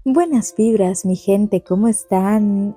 Buenas vibras, mi gente, ¿cómo están?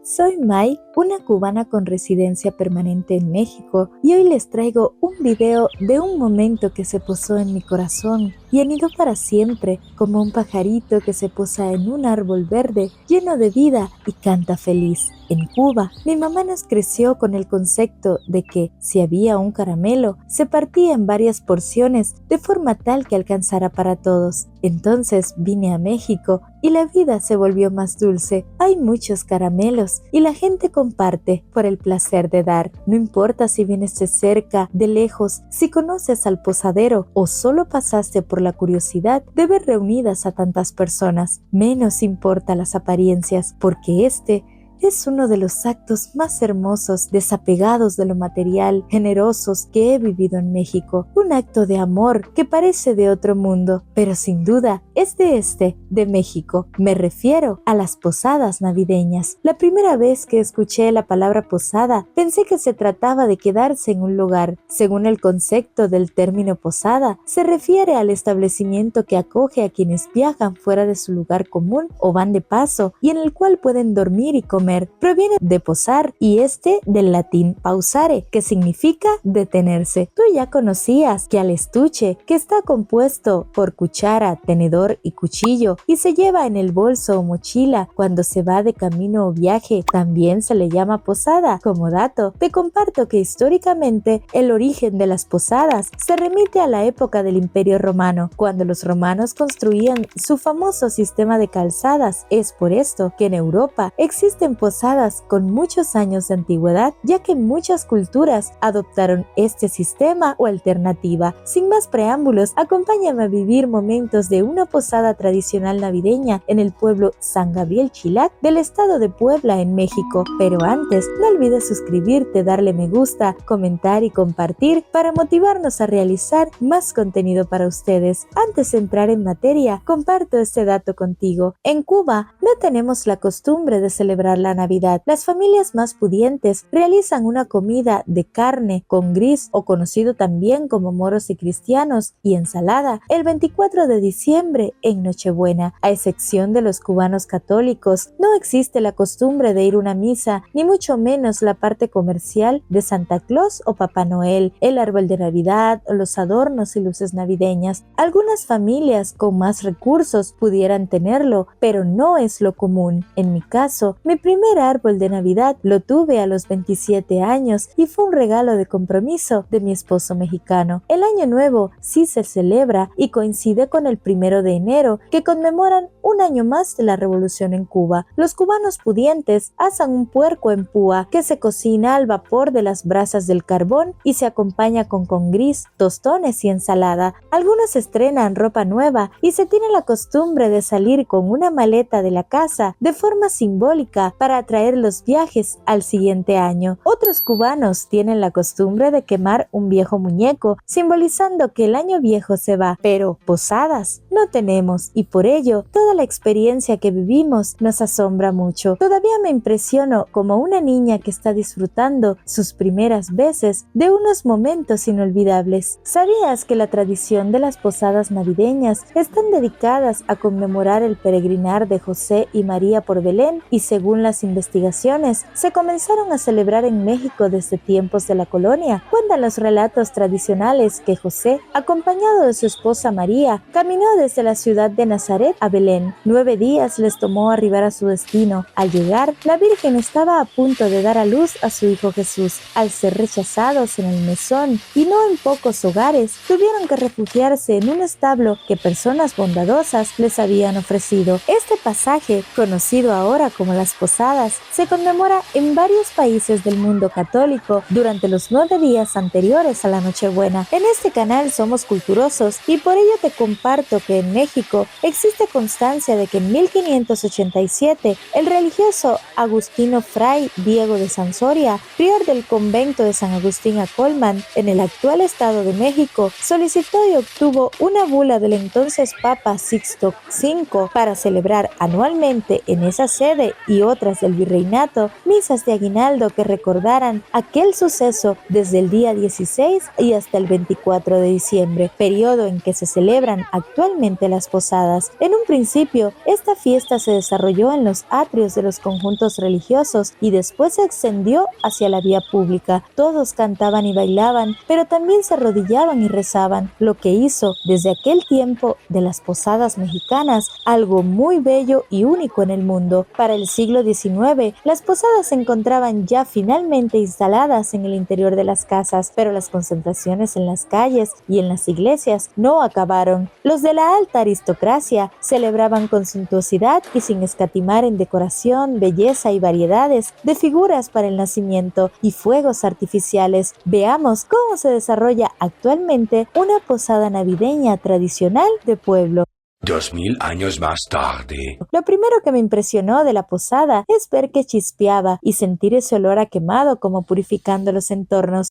Soy Mai, una cubana con residencia permanente en México, y hoy les traigo un video de un momento que se posó en mi corazón y anidó para siempre, como un pajarito que se posa en un árbol verde lleno de vida y canta feliz. En Cuba, mi mamá nos creció con el concepto de que si había un caramelo, se partía en varias porciones de forma tal que alcanzara para todos. Entonces vine a México y la vida se volvió más dulce. Hay muchos caramelos y la gente comparte por el placer de dar. No importa si vienes de cerca, de lejos, si conoces al posadero o solo pasaste por la curiosidad de ver reunidas a tantas personas. Menos importa las apariencias, porque este es uno de los actos más hermosos, desapegados de lo material, generosos que he vivido en México. Un acto de amor que parece de otro mundo, pero sin duda es de México. Me refiero a las posadas navideñas. La primera vez que escuché la palabra posada, pensé que se trataba de quedarse en un lugar. Según el concepto del término posada, se refiere al establecimiento que acoge a quienes viajan fuera de su lugar común o van de paso y en el cual pueden dormir y comer. Proviene de posar y del latín pausare, que significa detenerse. Tú ya conocías que al estuche, que está compuesto por cuchara, tenedor y cuchillo y se lleva en el bolso o mochila cuando se va de camino o viaje, también se le llama posada. Como dato, te comparto que históricamente el origen de las posadas se remite a la época del Imperio Romano, cuando los romanos construían su famoso sistema de calzadas. Es por esto que en Europa existen posadas con muchos años de antigüedad, ya que muchas culturas adoptaron este sistema o alternativa. Sin más preámbulos, acompáñame a vivir momentos de una posada tradicional navideña en el pueblo San Gabriel Chilac del estado de Puebla en México. Pero antes, no olvides suscribirte, darle me gusta, comentar y compartir para motivarnos a realizar más contenido para ustedes. Antes de entrar en materia, comparto este dato contigo. En Cuba no tenemos la costumbre de celebrar la Navidad. Las familias más pudientes realizan una comida de carne con gris, o conocido también como moros y cristianos, y ensalada el 24 de diciembre en Nochebuena. A excepción de los cubanos católicos, no existe la costumbre de ir a una misa, ni mucho menos la parte comercial de Santa Claus o Papá Noel, el árbol de Navidad o los adornos y luces navideñas. Algunas familias con más recursos pudieran tenerlo, pero no es lo común. En mi caso, mi primer árbol de Navidad lo tuve a los 27 años y fue un regalo de compromiso de mi esposo mexicano. El Año Nuevo sí se celebra y coincide con el 1 de enero, que conmemoran un año más de la revolución en Cuba. Los cubanos pudientes asan un puerco en púa que se cocina al vapor de las brasas del carbón y se acompaña con gris, tostones y ensalada. Algunos estrenan ropa nueva y se tiene la costumbre de salir con una maleta de la casa de forma simbólica para atraer los viajes al siguiente año. Otros cubanos tienen la costumbre de quemar un viejo muñeco, simbolizando que el año viejo se va, pero posadas no tenemos, y por ello toda la experiencia que vivimos nos asombra mucho. Todavía me impresiono como una niña que está disfrutando sus primeras veces de unos momentos inolvidables. ¿Sabías que la tradición de las posadas navideñas están dedicadas a conmemorar el peregrinar de José y María por Belén, y según las investigaciones, se comenzaron a celebrar en México desde tiempos de la colonia? Cuentan los relatos tradicionales que José, acompañado de su esposa María, caminó desde la ciudad de Nazaret a Belén. 9 días les tomó arribar a su destino. Al llegar, la Virgen estaba a punto de dar a luz a su hijo Jesús. Al ser rechazados en el mesón, y no en pocos hogares, tuvieron que refugiarse en un establo que personas bondadosas les habían ofrecido. Este pasaje, conocido ahora como las posadas, se conmemora en varios países del mundo católico durante los 9 días anteriores a la Nochebuena. En este canal somos culturosos y por ello te comparto que en México existe constancia de que en 1587 el religioso agustino Fray Diego de Sansoria, prior del convento de San Agustín a Colman, en el actual Estado de México, solicitó y obtuvo una bula del entonces Papa Sixto V para celebrar anualmente en esa sede y otras iglesias del virreinato misas de aguinaldo que recordaran aquel suceso desde el día 16 y hasta el 24 de diciembre, periodo en que se celebran actualmente las posadas. En un principio, esta fiesta se desarrolló en los atrios de los conjuntos religiosos y después se extendió hacia la vía pública. Todos cantaban y bailaban, pero también se arrodillaban y rezaban, lo que hizo desde aquel tiempo de las posadas mexicanas algo muy bello y único en el mundo. Para el siglo XIX, las posadas se encontraban ya finalmente instaladas en el interior de las casas, pero las concentraciones en las calles y en las iglesias no acabaron. Los de la alta aristocracia celebraban con suntuosidad y sin escatimar en decoración, belleza y variedades de figuras para el nacimiento y fuegos artificiales. Veamos cómo se desarrolla actualmente una posada navideña tradicional de pueblo. 2000 años más tarde. Lo primero que me impresionó de la posada es ver que chispeaba y sentir ese olor a quemado como purificando los entornos.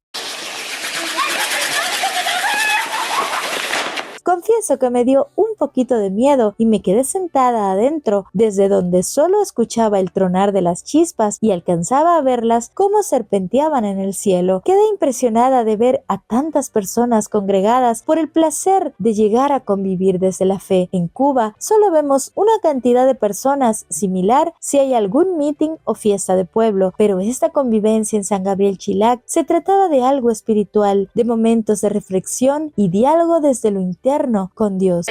Confieso que me dio un poquito de miedo y me quedé sentada adentro, desde donde solo escuchaba el tronar de las chispas y alcanzaba a verlas cómo serpenteaban en el cielo. Quedé impresionada de ver a tantas personas congregadas por el placer de llegar a convivir desde la fe. En Cuba solo vemos una cantidad de personas similar si hay algún meeting o fiesta de pueblo, pero esta convivencia en San Gabriel Chilac se trataba de algo espiritual, de momentos de reflexión y diálogo desde lo interno con Dios.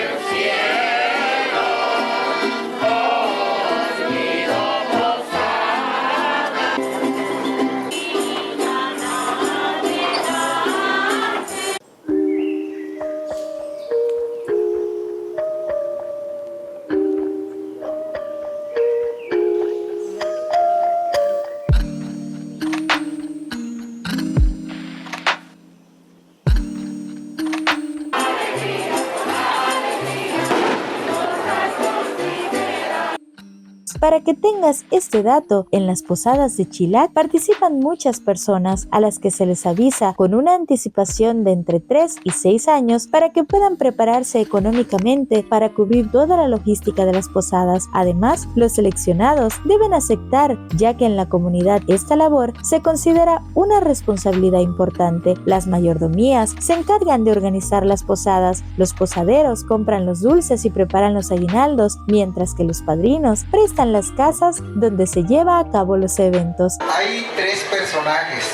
Para que tengas este dato, en las posadas de Chilac participan muchas personas a las que se les avisa con una anticipación de entre 3 y 6 años para que puedan prepararse económicamente para cubrir toda la logística de las posadas. Además, los seleccionados deben aceptar, ya que en la comunidad esta labor se considera una responsabilidad importante. Las mayordomías se encargan de organizar las posadas, los posaderos compran los dulces y preparan los aguinaldos, mientras que los padrinos prestan las casas donde se lleva a cabo los eventos. Hay 3 personajes.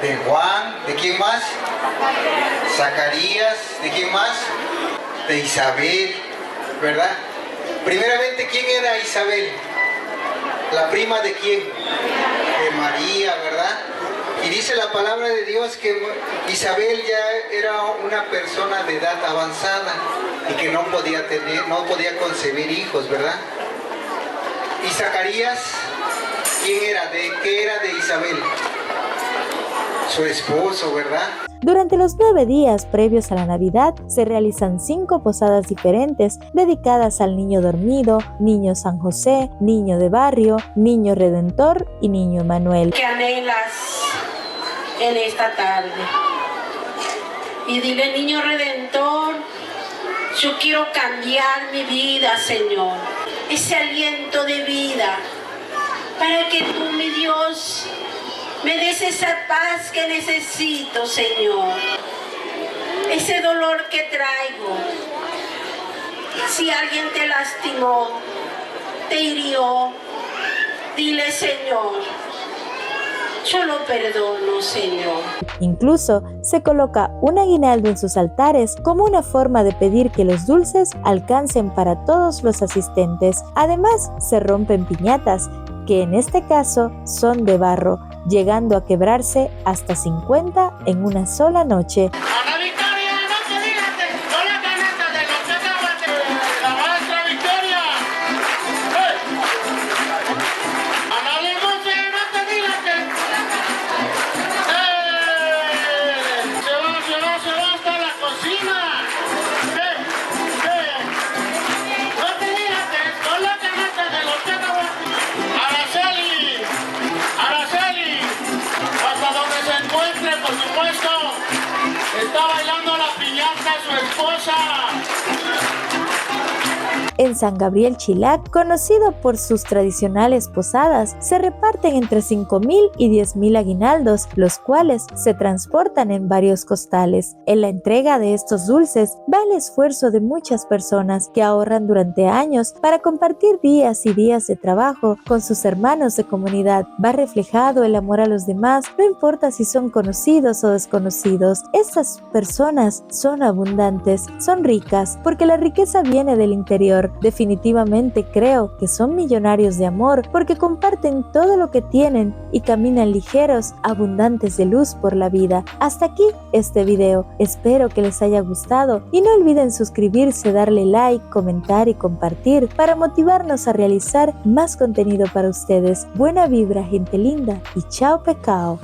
De Juan, ¿de quién más? Zacarías, ¿de quién más? De Isabel, ¿verdad? Primeramente, ¿quién era Isabel? ¿La prima de quién? De María, ¿verdad? Y dice la palabra de Dios que Isabel ya era una persona de edad avanzada y que no podía concebir hijos, ¿verdad? Y Zacarías, ¿quién era? ¿Qué era de Isabel? Su esposo, ¿verdad? Durante los 9 días previos a la Navidad se realizan 5 posadas diferentes dedicadas al niño dormido, niño San José, niño de barrio, niño redentor y niño Emanuel. ¿Qué anhelas en esta tarde? Y dile, niño redentor, yo quiero cambiar mi vida, Señor. Ese aliento de vida, para que tú, mi Dios, me des esa paz que necesito, Señor. Ese dolor que traigo. Si alguien te lastimó, te hirió, dile, Señor, yo lo perdono, Señor. Incluso se coloca un aguinaldo en sus altares como una forma de pedir que los dulces alcancen para todos los asistentes. Además, se rompen piñatas, que en este caso son de barro, llegando a quebrarse hasta 50 en una sola noche. Está bailando la piñata su esposa. En San Gabriel Chilac, conocido por sus tradicionales posadas, se reparten entre 5,000 y 10,000 aguinaldos, los cuales se transportan en varios costales. En la entrega de estos dulces va el esfuerzo de muchas personas que ahorran durante años para compartir días y días de trabajo con sus hermanos de comunidad. Va reflejado el amor a los demás, no importa si son conocidos o desconocidos. Estas personas son abundantes, son ricas, porque la riqueza viene del interior. Definitivamente creo que son millonarios de amor, porque comparten todo lo que tienen y caminan ligeros, abundantes de luz por la vida. Hasta aquí este video. Espero que les haya gustado y no olviden suscribirse, darle like, comentar y compartir para motivarnos a realizar más contenido para ustedes. Buena vibra, gente linda, y chao pecao.